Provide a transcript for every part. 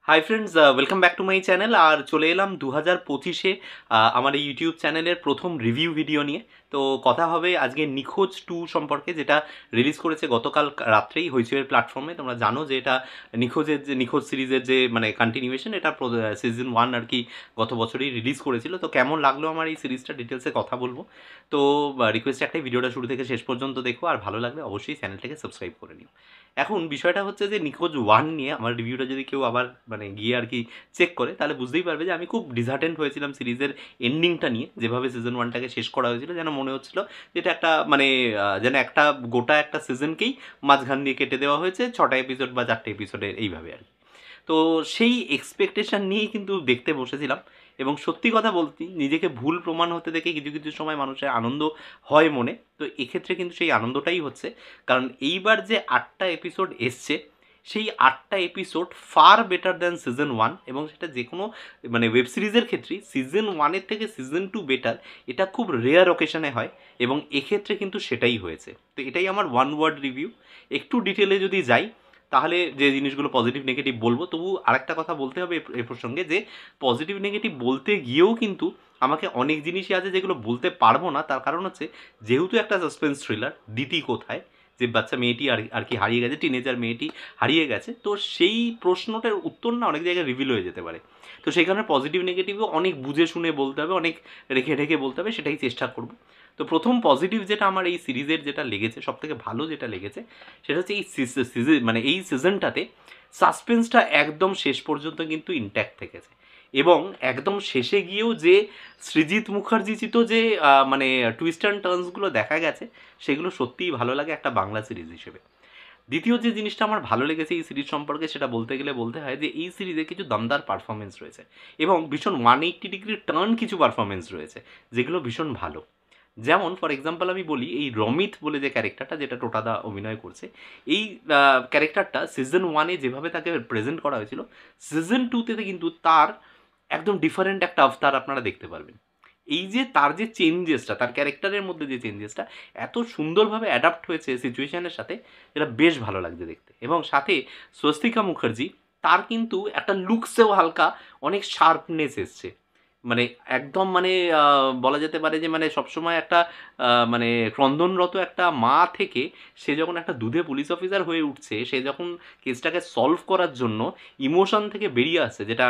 High friends, welcome back to my channel. আর চলে এলাম 2025-এ আমার এই ইউটিউব চ্যানেলের প্রথম রিভিউ ভিডিও নিয়ে। তো কথা হবে আজকে নিখোঁজ 2 সম্পর্কে, যেটা রিলিজ করেছে গতকাল রাত্রেই হইচইয়ের প্ল্যাটফর্মে। তোমরা জানো যে এটা নিখোঁজ সিরিজের যে মানে কন্টিনিউয়েশন, এটা সিজন 1 আর কি গত বছরই রিলিজ করেছিল। তো কেমন লাগলো আমার এই সিরিজটা ডিটেলসে কথা বলবো। তো রিকোয়েস্ট একটাই, ভিডিওটা শুরু থেকে শেষ পর্যন্ত দেখো, আর ভালো লাগলে অবশ্যই চ্যানেলটাকে সাবস্ক্রাইব করে নিও। এখন বিষয়টা হচ্ছে যে নিখোঁজ 1 নিয়ে আমার রিভিউটা যদি কেউ আবার মানে গিয়ে আর কি চেক করে, তাহলে বুঝতেই পারবে যে আমি খুব ডিসহার্টেন্ড হয়েছিলাম সিরিজের এন্ডিংটা নিয়ে। যেভাবে সিজন 1টাকে শেষ করা হয়েছিল, যেন মনে হচ্ছিল যেটা একটা মানে যেন একটা গোটা একটা সিজনকেই মাঝখান দিয়ে কেটে দেওয়া হয়েছে 6টা এপিসোড বা 4টে এপিসোডে, এইভাবে আর কি। তো সেই এক্সপেকটেশন নিয়েই কিন্তু দেখতে বসেছিলাম, এবং সত্যি কথা বলতে নিজেকে ভুল প্রমাণ হতে দেখে কিছু কিছু সময় মানুষের আনন্দ হয় মনে। তো এক্ষেত্রে কিন্তু সেই আনন্দটাই হচ্ছে, কারণ এইবার যে 8টা এপিসোড এসছে, সেই 8টা episode far better than season 1, এবং সেটা যে কোনো মানে ওয়েব সিরিজের ক্ষেত্রেই সিজন 1-এর থেকে সিজন 2 বেটার। এটা খুব রেয়ার অকেশনে হয়, এবং এক্ষেত্রে কিন্তু সেটাই হয়েছে। তো এটাই আমার ওয়ান ওয়ার্ড রিভিউ। একটু ডিটেলে যদি যাই, তাহলে যে জিনিসগুলো পজিটিভ নেগেটিভ বলবো, তবু আরেকটা কথা বলতে হবে এ প্রসঙ্গে, যে পজিটিভ নেগেটিভ বলতে গিয়েও কিন্তু আমাকে অনেক জিনিসই আছে যেগুলো বলতে পারবো না। তার কারণ হচ্ছে, যেহেতু একটা সাসপেন্স থ্রিলার, দিতি কোথায়, যে বাচ্চা মেয়েটি আর কি হারিয়ে গেছে, টিনেজার মেয়েটি হারিয়ে গেছে, তো সেই প্রশ্নটার উত্তর না অনেক জায়গায় রিভিল হয়ে যেতে পারে। তো সেই কারণে পজিটিভ নেগেটিভও অনেক বুঝে শুনে বলতে হবে, অনেক রেখে ঢেকে বলতে হবে, সেটাই চেষ্টা করব। তো প্রথম পজিটিভ যেটা আমার এই সিরিজের যেটা লেগেছে, সবথেকে ভালো যেটা লেগেছে, সেটা হচ্ছে এই মানে এই সিজনটাতে সাসপেন্সটা একদম শেষ পর্যন্ত কিন্তু ইনট্যাক্ট থেকেছে। এবং একদম শেষে গিয়েও যে সৃজিত মুখার্জিচিত যে মানে টুইস্ট অ্যান্ড টার্নসগুলো দেখা গেছে, সেগুলো সত্যিই ভালো লাগে একটা বাংলা সিরিজ হিসেবে। দ্বিতীয় যে জিনিসটা আমার ভালো লেগেছে এই সিরিজ সম্পর্কে, সেটা বলতে গেলে বলতে হয় যে এই সিরিজে কিছু দমদার পারফরমেন্স রয়েছে, এবং ভীষণ 180 ডিগ্রি টার্ন কিছু পারফরমেন্স রয়েছে, যেগুলো ভীষণ ভালো। যেমন ফর এক্সাম্পল আমি বলি, এই রমিত বলে যে ক্যারেক্টারটা, যেটা টোটাদা অভিনয় করছে, এই ক্যারেক্টারটা সিজন 1-এ যেভাবে তাকে প্রেজেন্ট করা হয়েছিল, সিজন 2-তে কিন্তু তার একদম ডিফারেন্ট একটা অবতার আপনারা দেখতে পারবেন। এই যে তার যে চেঞ্জেসটা, তার ক্যারেক্টারের মধ্যে যে চেঞ্জেসটা এত সুন্দরভাবে অ্যাডাপ্ট হয়েছে সিচুয়েশনের সাথে, এটা বেশ ভালো লাগছে দেখতে। এবং সাথে স্বস্তিকা মুখার্জি, তার কিন্তু একটা লুকসেও হালকা অনেক শার্পনেস এসছে। মানে একদম মানে বলা যেতে পারে যে মানে সবসময় একটা মানে ক্রন্দনরত একটা মা থেকে সে যখন একটা দুধে পুলিশ অফিসার হয়ে উঠছে, সে যখন কেসটাকে সলভ করার জন্য ইমোশন থেকে বেরিয়ে আসছে, যেটা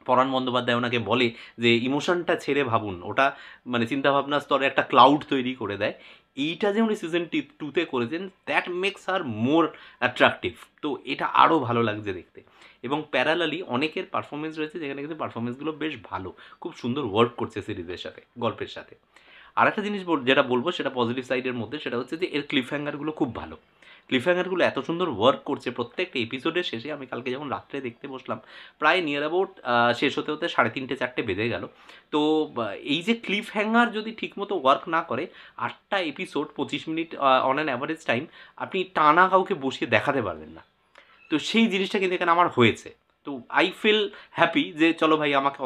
পরাণ বন্দ্যোপাধ্যায় ওনাকে বলে যে ইমোশনটা ছেড়ে ভাবুন, ওটা মানে চিন্তাভাবনার স্তরে একটা ক্লাউড তৈরি করে দেয়। এইটা যে উনি সিজন 2-তে করেছেন, that makes her more attractive. তো এটা আরও ভালো লাগছে দেখতে। এবং প্যারালালি অনেকের পারফরমেন্স রয়েছে, যেখানে কিন্তু পারফরমেন্সগুলো বেশ ভালো, খুব সুন্দর ওয়ার্ক করছে সিরিজের সাথে, গল্পের সাথে। আরেকটা জিনিস যেটা বলবো, সেটা পজিটিভ সাইডের মধ্যে, সেটা হচ্ছে যে এর ক্লিফ হ্যাঙ্গারগুলো খুব ভালো। ক্লিফ হ্যাঙ্গারগুলো এত সুন্দর ওয়ার্ক করছে প্রত্যেকটা এপিসোডের শেষে। আমি কালকে যখন রাত্রে দেখতে বসলাম, প্রায় নিয়ার অ্যাবাউট শেষ হতে হতে 3:30-4টে বেজে গেল। তো এই যে ক্লিফ হ্যাঙ্গার যদি ঠিকমতো ওয়ার্ক না করে, 8টা episode 25 minute on an average time, আপনি টানা কাউকে বসিয়ে দেখাতে পারবেন না। তো সেই জিনিসটা কিন্তু এখানে আমার হয়েছে। তো আই ফিল হ্যাপি যে চলো ভাই, আমাকে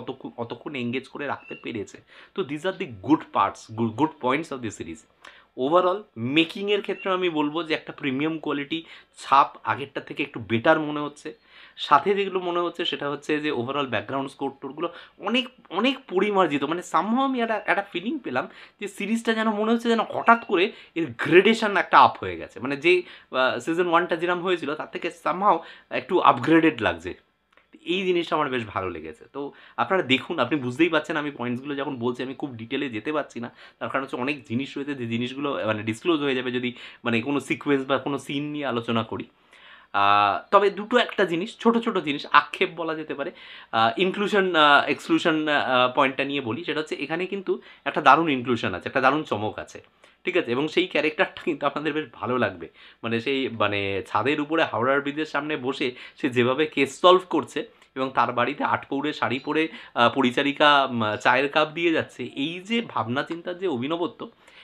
অতক্ষণ এঙ্গেজ করে রাখতে পেরেছে। তো these are the good parts, good points of the series. Overall মেকিংয়ের ক্ষেত্রে আমি বলবো যে একটা প্রিমিয়াম কোয়ালিটি ছাপ আগেরটা থেকে একটু বেটার মনে হচ্ছে। সাথে যেগুলো মনে হচ্ছে সেটা হচ্ছে যে ওভারঅল ব্যাকগ্রাউন্ড স্কোর টোরগুলো অনেক অনেক পরিমার্জিত। মানে সামহাও আমি একটা ফিলিং পেলাম যে সিরিজটা যেন মনে হচ্ছে যেন হঠাৎ করে এর গ্রেডেশন একটা আপ হয়ে গেছে। মানে যে সিজন 1টা যেরকম হয়েছিল, তার থেকে সামহাও একটু আপগ্রেডেড লাগছে। এই জিনিসটা আমার বেশ ভালো লেগেছে। তো আপনারা দেখুন, আপনি বুঝতেই পারছেন আমি পয়েন্টসগুলো যখন বলছি, আমি খুব ডিটেলে যেতে পারছি না। তার কারণ হচ্ছে অনেক জিনিস রয়েছে, যে জিনিসগুলো মানে ডিসক্লোজ হয়ে যাবে যদি মানে কোনো সিকোয়েন্স বা কোনো সিন নিয়ে আলোচনা করি। তবে দুটো একটা জিনিস, ছোট ছোট জিনিস আক্ষেপ বলা যেতে পারে। ইনক্লুশন এক্সক্লুশন পয়েন্টটা নিয়ে বলি, সেটা হচ্ছে এখানে কিন্তু একটা দারুণ ইনক্লুশন আছে, একটা দারুণ চমক আছে, ঠিক আছে? এবং সেই ক্যারেক্টারটা কিন্তু আপনাদের বেশ ভালো লাগবে। মানে সেই মানে ছাদের উপরে হাওড়ার ব্রিজের সামনে বসে সে যেভাবে কেস সলভ করছে, এবং তার বাড়িতে আটপৌরে শাড়ি পরে পরিচারিকা চায়ের কাপ দিয়ে যাচ্ছে, এই যে ভাবনা চিন্তার যে অভিনবত্ব,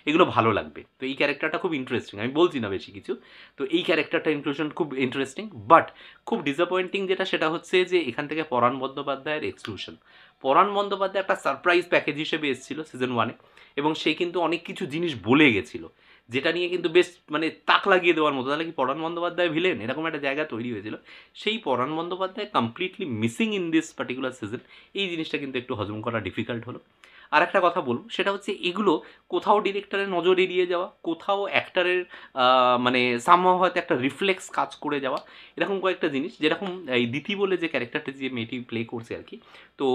এগুলো ভালো লাগবে। তো এই ক্যারেক্টারটা খুব ইন্টারেস্টিং, আমি বলছি না বেশি কিছু। তো এই ক্যারেক্টারটা ইনক্লুশন খুব ইন্টারেস্টিং, বাট খুব ডিসঅ্যাপয়েন্টিং যেটা, সেটা হচ্ছে যে এখান থেকে পরাণ বন্দ্যোপাধ্যায়ের এক্সক্লুশন। পরাণ বন্দ্যোপাধ্যায় একটা সারপ্রাইজ প্যাকেজ হিসেবে এসেছিল সিজন 1-এ, এবং সে কিন্তু অনেক কিছু জিনিস বলে গেছিলো, যেটা নিয়ে কিন্তু বেশ মানে তাক লাগিয়ে দেওয়ার মতো, তাহলে কি পরাণ বন্দ্যোপাধ্যায় ভিলেন, এরকম একটা জায়গা তৈরি হয়েছিল। সেই Paran Bandyopadhyay completely missing in this particular season, এই জিনিসটা কিন্তু একটু হজম করা ডিফিকাল্ট হলো। আর একটা কথা বলবো, সেটা হচ্ছে এগুলো কোথাও ডিরেক্টরের নজর এড়িয়ে যাওয়া, কোথাও অ্যাক্টারের মানে সামহাও হয়তো একটা রিফ্লেক্স কাজ করে যাওয়া, এরকম কয়েকটা জিনিস। যেরকম এই দিতি বলে যে ক্যারেক্টারটা যে মেয়েটি প্লে করছে আর কি, তো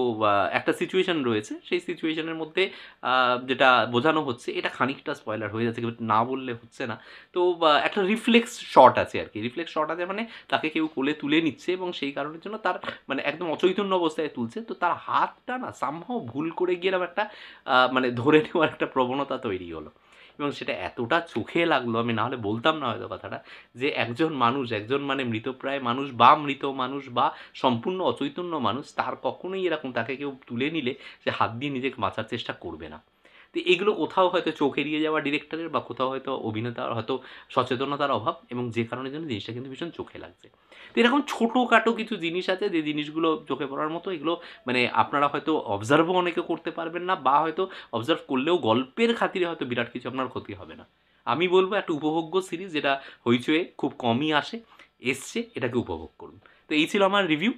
একটা সিচুয়েশন রয়েছে, সেই সিচুয়েশনের মধ্যে যেটা বোঝানো হচ্ছে, এটা খানিকটা স্পয়লার হয়ে যাচ্ছে, কিন্তু না বললে হচ্ছে না। তো একটা রিফ্লেক্স শট আছে আর কি, রিফ্লেক্স শট আছে মানে তাকে কেউ কোলে তুলে নিচ্ছে এবং সেই কারণের জন্য তার মানে একদম অচৈতন্য অবস্থায় তুলছে, তো তার হাতটা না সামহাও ভুল করে গিয়ে এরকম একটা মানে ধরে নেওয়ার একটা প্রবণতা তৈরি হলো, এবং সেটা এতটা চোখে লাগলো, আমি না হলে বলতাম না হয়তো কথাটা, যে একজন মানুষ, একজন মানে মৃতপ্রায় মানুষ বা মৃত মানুষ বা সম্পূর্ণ অচৈতন্য মানুষ, তার কখনোই এরকম তাকে কেউ তুলে নিলে সে হাত দিয়ে নিজেকে বাঁচার চেষ্টা করবে না। তো এগুলো কোথাও হয়তো চোখ এড়িয়ে যাওয়া ডিরেক্টরের, বা কোথাও হয়তো অভিনেতার হয়তো সচেতনতার অভাব, এবং যে কারণের জন্য জিনিসটা কিন্তু ভীষণ চোখে লাগছে। তো এরকম ছোটোখাটো কিছু জিনিস আছে যে জিনিসগুলো চোখে পড়ার মতো, এগুলো মানে আপনারা হয়তো অবজার্ভও অনেকে করতে পারবেন না, বা হয়তো অবজার্ভ করলেও গল্পের খাতিরে হয়তো বিরাট কিছু আপনার ক্ষতি হবে না। আমি বলবো একটা উপভোগ্য সিরিজ, যেটা হইচয়ে খুব কমই এসছে, এটাকে উপভোগ করুন। তো এই ছিল আমার রিভিউ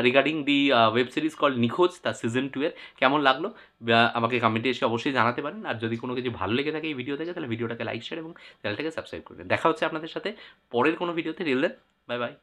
রিগার্ডিং দি ওয়েব সিরিজ কল নিখোঁজ, তার সিজন 2 এর। কেমন লাগলো আমাকে কমেন্টে এসে অবশ্যই জানাতে পারেন। আর যদি কোনো কিছু ভালো লেগে থাকে এই ভিডিও থেকে, তাহলে ভিডিওটাকে লাইক, শেয়ার এবং চ্যানেলটাকে সাবস্ক্রাইব করে দিন। দেখা হচ্ছে আপনাদের সাথে পরের কোনো ভিডিওতে। Till then, bye by.